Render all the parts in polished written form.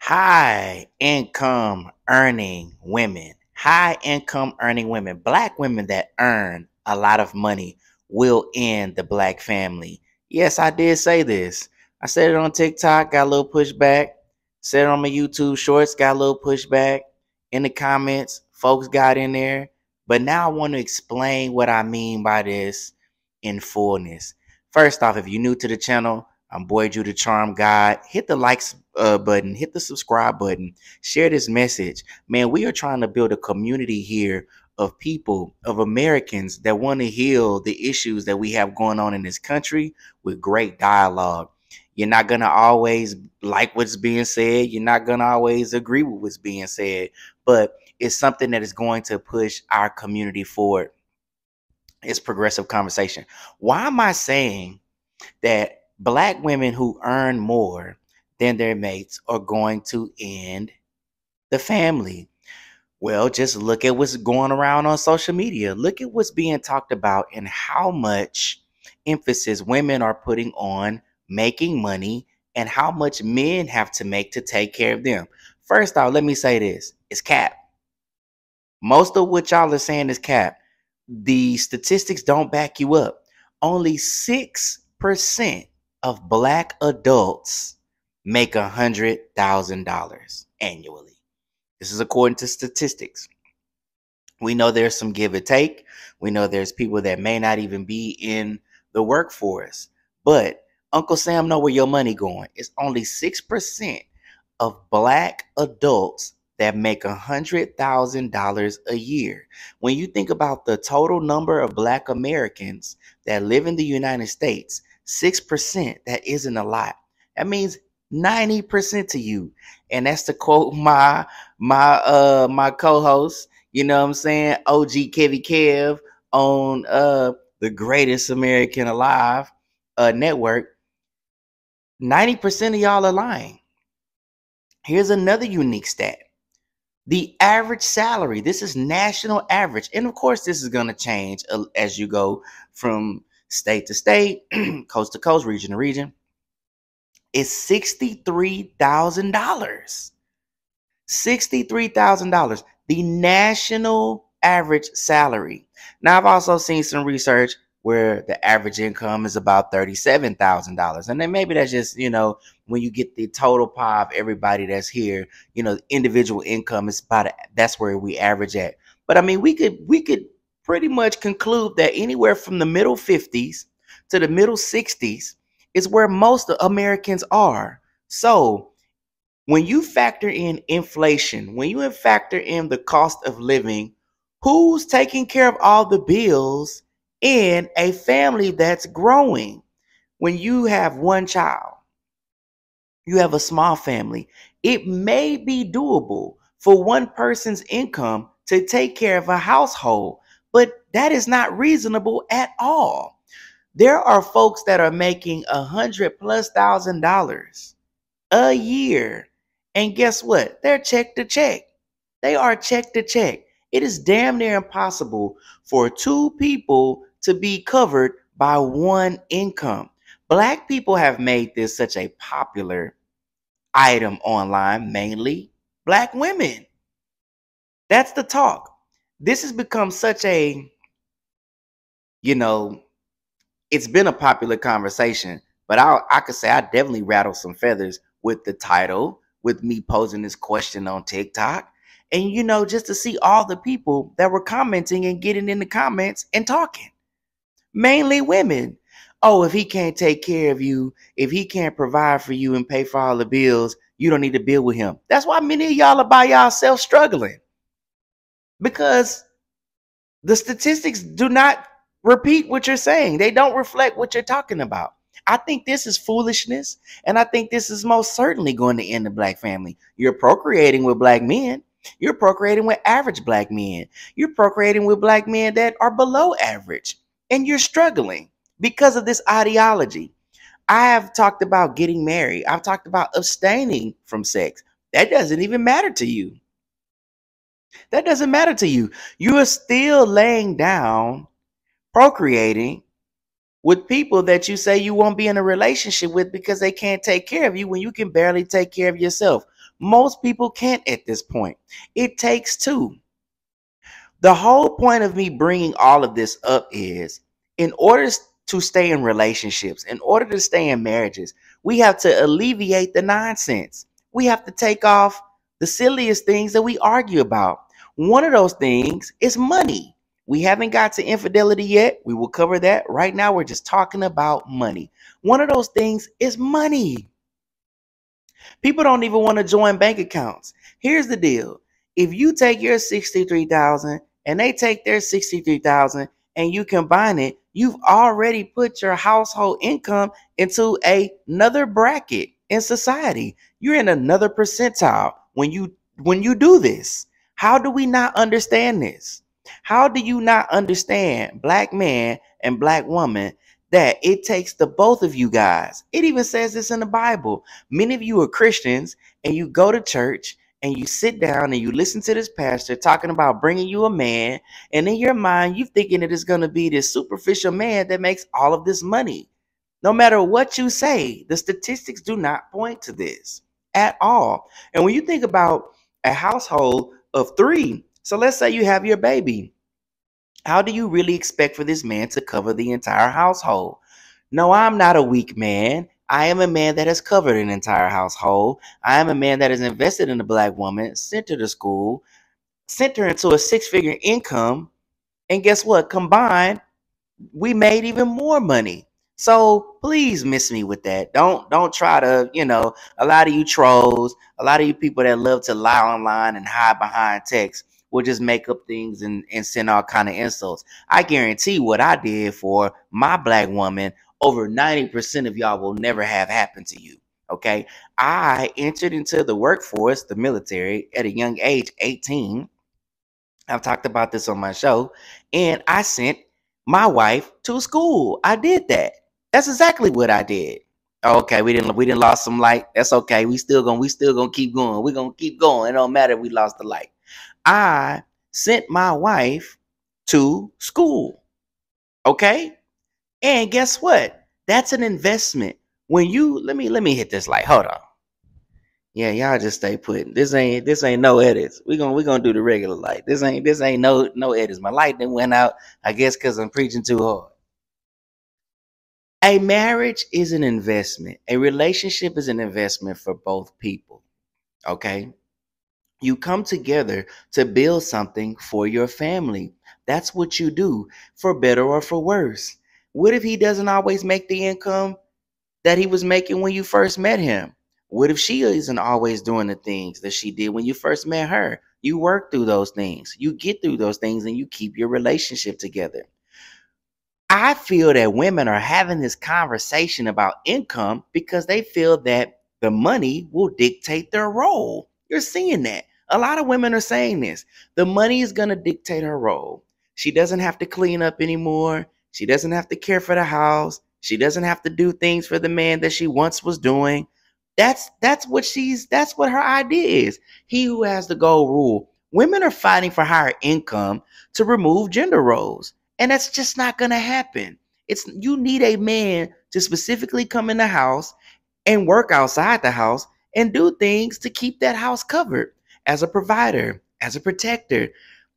High income earning women, black women that earn a lot of money will end the black family. Yes, I did say this. I said it on TikTok, got a little pushback. Said it on my YouTube shorts, got a little pushback. In the comments, folks got in there. But now I want to explain what I mean by this in fullness. First off, if you're new to the channel, I'm Boi Dru, the Charm God. Hit the likes button, hit the subscribe button, share this message. Man, we are trying to build a community here of people, of Americans that want to heal the issues that we have going on in this country with great dialogue. You're not going to always like what's being said. You're not going to always agree with what's being said, but it's something that is going to push our community forward. It's progressive conversation. Why am I saying that black women who earn more than their mates are going to end the family? Well, just look at what's going around on social media. Look at what's being talked about and how much emphasis women are putting on making money and how much men have to make to take care of them. First off, let me say this. It's cap. Most of what y'all are saying is cap. The statistics don't back you up. Only 6% of black adults make $100,000 annually. This is according to statistics. We know there's some give and take. We know there's people that may not even be in the workforce. But Uncle Sam know where your money going. It's only 6% of black adults that make $100,000 a year. When you think about the total number of black Americans that live in the United States, 6%, that isn't a lot. That means 90% to you. And that's to quote my co-host, you know what I'm saying, OG Kevy Kev on the Greatest American Alive network. 90% of y'all are lying. Here's another unique stat. The average salary, this is national average. And of course, this is going to change as you go from state to state, coast to coast, region to region. It's $63,000. $63,000, the national average salary. Now, I've also seen some research where the average income is about $37,000. And then maybe that's just, when you get the total pie of everybody that's here, individual income is that's where we average at. But I mean, we could pretty much conclude that anywhere from the middle 50s to the middle 60s is where most Americans are. So when you factor in inflation, when you factor in the cost of living, who's taking care of all the bills in a family that's growing? When you have one child, you have a small family, it may be doable for one person's income to take care of a household, but that is not reasonable at all. There are folks that are making $100,000+ a year. And guess what? They're check to check. They are check to check. It is damn near impossible for two people to be covered by one income. Black people have made this such a popular item online, mainly black women. That's the talk. This has become such a, it's been a popular conversation, but I could say I definitely rattled some feathers with the title, with me posing this question on TikTok, and just to see all the people that were commenting and getting in the comments and talking, mainly women. Oh, if he can't take care of you, if he can't provide for you and pay for all the bills, you don't need to deal with him. That's why many of y'all are by yourself struggling, because the statistics do not repeat what you're saying. They don't reflect what you're talking about. I think this is foolishness, and I think this is most certainly going to end the black family. You're procreating with black men. You're procreating with average black men. You're procreating with black men that are below average, and you're struggling because of this ideology. I have talked about getting married. I've talked about abstaining from sex. That doesn't even matter to you. That doesn't matter to you. You are still laying down, procreating with people that you say you won't be in a relationship with because they can't take care of you when you can barely take care of yourself. Most people can't at this point. It takes two. The whole point of me bringing all of this up is in order to stay in relationships, in order to stay in marriages, we have to alleviate the nonsense. We have to take off the silliest things that we argue about. One of those things is money. We haven't got to infidelity yet. We will cover that. Right now, we're just talking about money. One of those things is money. People don't even want to join bank accounts. Here's the deal. If you take your 63,000 and they take their 63,000 and you combine it, you've already put your household income into another bracket in society. You're in another percentile when you do this. How do we not understand this? How do you not understand, black man and black woman, that it takes the both of you guys? It even says this in the Bible. Many of you are Christians and you go to church and you sit down and you listen to this pastor talking about bringing you a man, and in your mind you thinking that it's going to be this superficial man that makes all of this money. No matter what you say, the statistics do not point to this at all. And when you think about a household of three, so let's say you have your baby, how do you really expect for this man to cover the entire household? No, I'm not a weak man. I am a man that has covered an entire household. I am a man that has invested in a black woman, sent her to school, sent her into a six-figure income, and guess what? Combined, we made even more money. So please miss me with that. Don't try to, a lot of you trolls, a lot of you people that love to lie online and hide behind text will just make up things and send all kind of insults. I guarantee what I did for my black woman, over 90% of y'all will never have happened to you. Okay. I entered into the workforce, the military, at a young age, 18. I've talked about this on my show, and I sent my wife to school. I did that. That's exactly what I did. Okay, we didn't lost some light. That's okay. We still gonna keep going. We're gonna keep going. It don't matter if we lost the light. I sent my wife to school. Okay? And guess what? That's an investment. When you let me hit this light. Hold on. Yeah, y'all just stay put. This ain't no edits. We gonna do the regular light. This ain't no edits. My light then went out, I guess because I'm preaching too hard. A marriage is an investment. A relationship is an investment for both people. Okay? You come together to build something for your family. That's what you do, for better or for worse. What if he doesn't always make the income that he was making when you first met him? What if she isn't always doing the things that she did when you first met her? You work through those things, you get through those things, and you keep your relationship together. I feel that women are having this conversation about income because they feel that the money will dictate their role. You're seeing that. A lot of women are saying this. The money is going to dictate her role. She doesn't have to clean up anymore. She doesn't have to care for the house. She doesn't have to do things for the man that she once was doing. That's what her idea is. He who has the gold rule. Women are fighting for higher income to remove gender roles. And that's just not going to happen. You need a man to specifically come in the house and work outside the house and do things to keep that house covered as a provider, as a protector.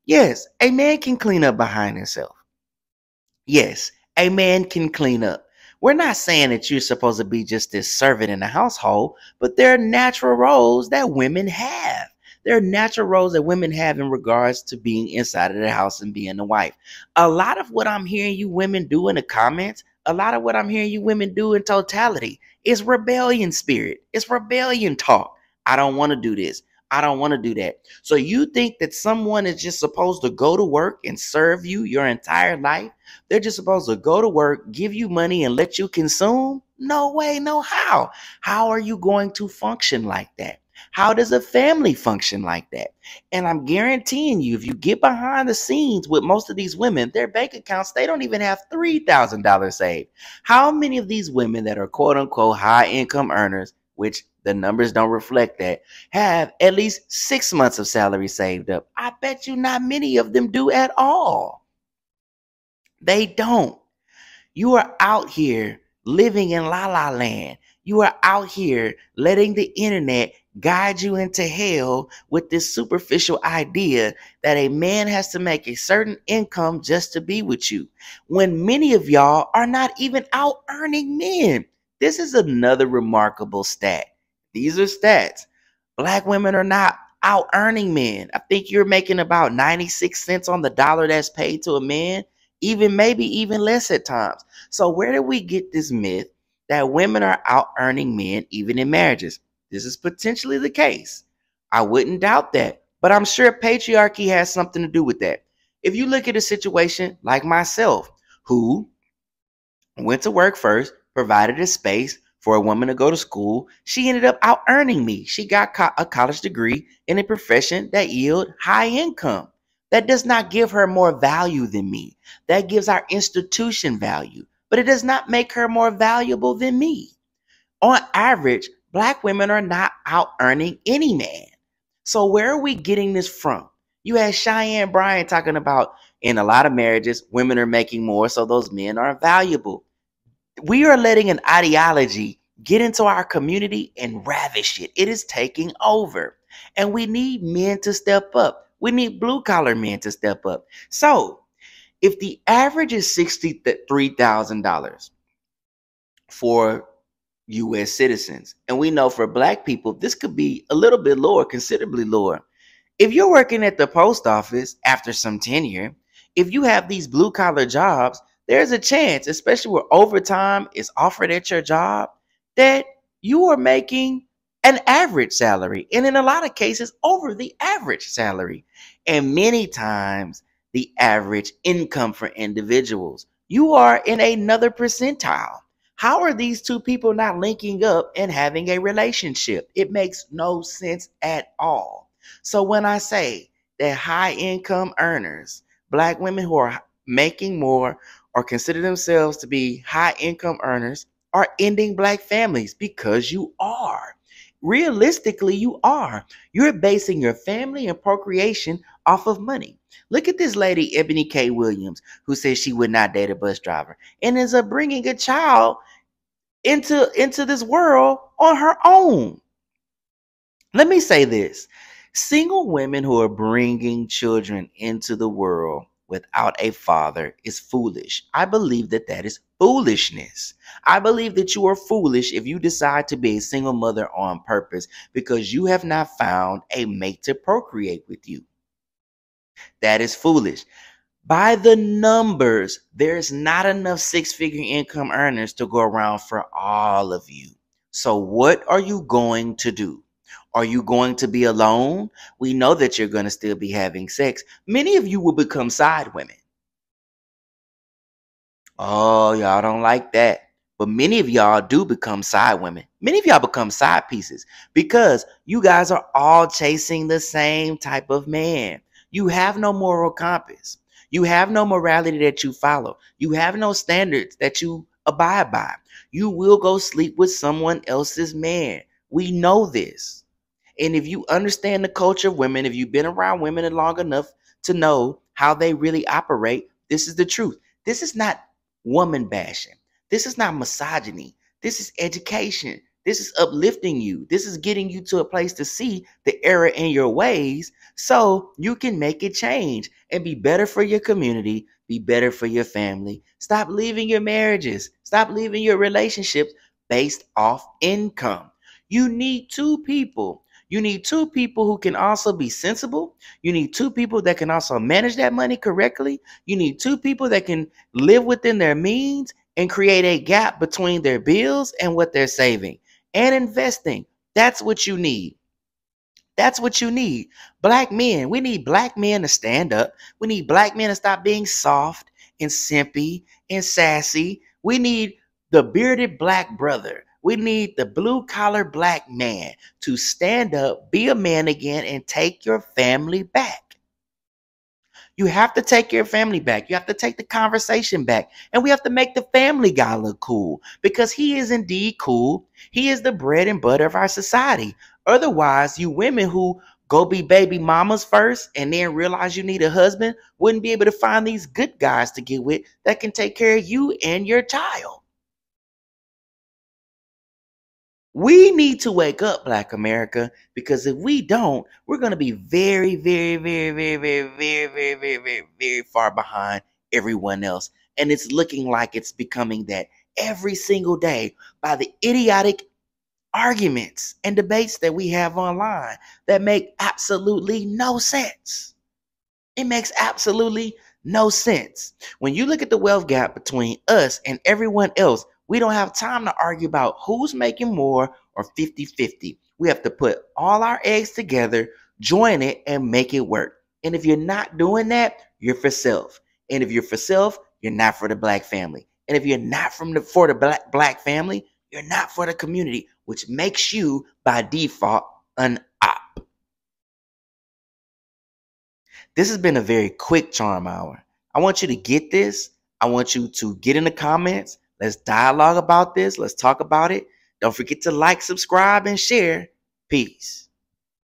Yes, a man can clean up behind himself. Yes, a man can clean up. We're not saying that you're supposed to be just this servant in the household, but there are natural roles that women have. There are natural roles that women have in regards to being inside of the house and being the wife. A lot of what I'm hearing you women do in the comments, a lot of what I'm hearing you women do in totality is rebellion spirit. It's rebellion talk. I don't want to do this. I don't want to do that. So you think that someone is just supposed to go to work and serve you your entire life? They're just supposed to go to work, give you money, and let you consume? No way, no how. How are you going to function like that? How does a family function like that? And I'm guaranteeing you, if you get behind the scenes with most of these women, their bank accounts, they don't even have $3,000 saved. How many of these women that are quote unquote high income earners, which the numbers don't reflect that, have at least 6 months of salary saved up? I bet you not many of them do at all. They don't. You are out here living in la la land. You are out here letting the internet guide you into hell with this superficial idea that a man has to make a certain income just to be with you, when many of y'all are not even out earning men. This is another remarkable stat. These are stats. Black women are not out earning men. I think you're making about 96 cents on the dollar that's paid to a man, even maybe even less at times. So where did we get this myth that women are out earning men even in marriages? This is potentially the case. I wouldn't doubt that, but I'm sure patriarchy has something to do with that. If you look at a situation like myself, who went to work first, provided a space for a woman to go to school, she ended up out earning me. She got a college degree in a profession that yield high income. That does not give her more value than me. That gives our institution value, but it does not make her more valuable than me. On average, black women are not out earning any man. So where are we getting this from? You had Cheyenne Bryan talking about in a lot of marriages, women are making more, so those men are valuable. We are letting an ideology get into our community and ravish it. It is taking over. And we need men to step up. We need blue collar men to step up. So if the average is $63,000 for US citizens, and we know for black people, this could be a little bit lower, considerably lower. If you're working at the post office after some tenure, if you have these blue collar jobs, there's a chance, especially where overtime is offered at your job, that you are making an average salary. And in a lot of cases, over the average salary. And many times, the average income for individuals. You are in another percentile. How are these two people not linking up and having a relationship? It makes no sense at all. So when I say that high income earners, black women who are making more or consider themselves to be high income earners, are ending black families, because you are. Realistically, you are. You're basing your family and procreation off of money. Look at this lady, Ebony K. Williams, who says she would not date a bus driver and ends up bringing a child into this world on her own. Let me say this. Single women who are bringing children into the world without a father is foolish. I believe that that is foolishness. I believe that you are foolish if you decide to be a single mother on purpose because you have not found a mate to procreate with you. That is foolish. By the numbers, there's not enough six-figure income earners to go around for all of you. So what are you going to do? Are you going to be alone? We know that you're going to still be having sex. Many of you will become side women. Oh, y'all don't like that. But many of y'all do become side women. Many of y'all become side pieces because you guys are all chasing the same type of man. You have no moral compass. You have no morality that you follow. You have no standards that you abide by. You will go sleep with someone else's man. We know this. And if you understand the culture of women, if you've been around women long enough to know how they really operate, this is the truth. This is not woman bashing. This is not misogyny. This is education. This is uplifting you. This is getting you to a place to see the error in your ways so you can make it change and be better for your community, be better for your family. Stop leaving your marriages. Stop leaving your relationships based off income. You need two people. You need two people who can also be sensible. You need two people that can also manage that money correctly. You need two people that can live within their means and create a gap between their bills and what they're saving and investing. That's what you need. That's what you need. Black men, we need black men to stand up. We need black men to stop being soft and simpy and sassy. We need the bearded black brother. We need the blue collar black man to stand up, be a man again, and take your family back. You have to take your family back. You have to take the conversation back. And we have to make the family guy look cool because he is indeed cool. He is the bread and butter of our society. Otherwise, you women who go be baby mamas first and then realize you need a husband wouldn't be able to find these good guys to get with that can take care of you and your child. We need to wake up, Black America, because if we don't, we're going to be very, very, very, very, very, very, very, very, very, very far behind everyone else. And it's looking like it's becoming that every single day by the idiotic arguments and debates that we have online that make absolutely no sense. It makes absolutely no sense. When you look at the wealth gap between us and everyone else, we don't have time to argue about who's making more or 50-50. We have to put all our eggs together, join it, and make it work. And if you're not doing that, you're for self. And if you're for self, you're not for the Black family. And if you're not for the black family, you're not for the community, which makes you, by default, an op. This has been a very quick charm hour. I want you to get this. I want you to get in the comments. Let's dialogue about this. Let's talk about it. Don't forget to like, subscribe, and share. Peace.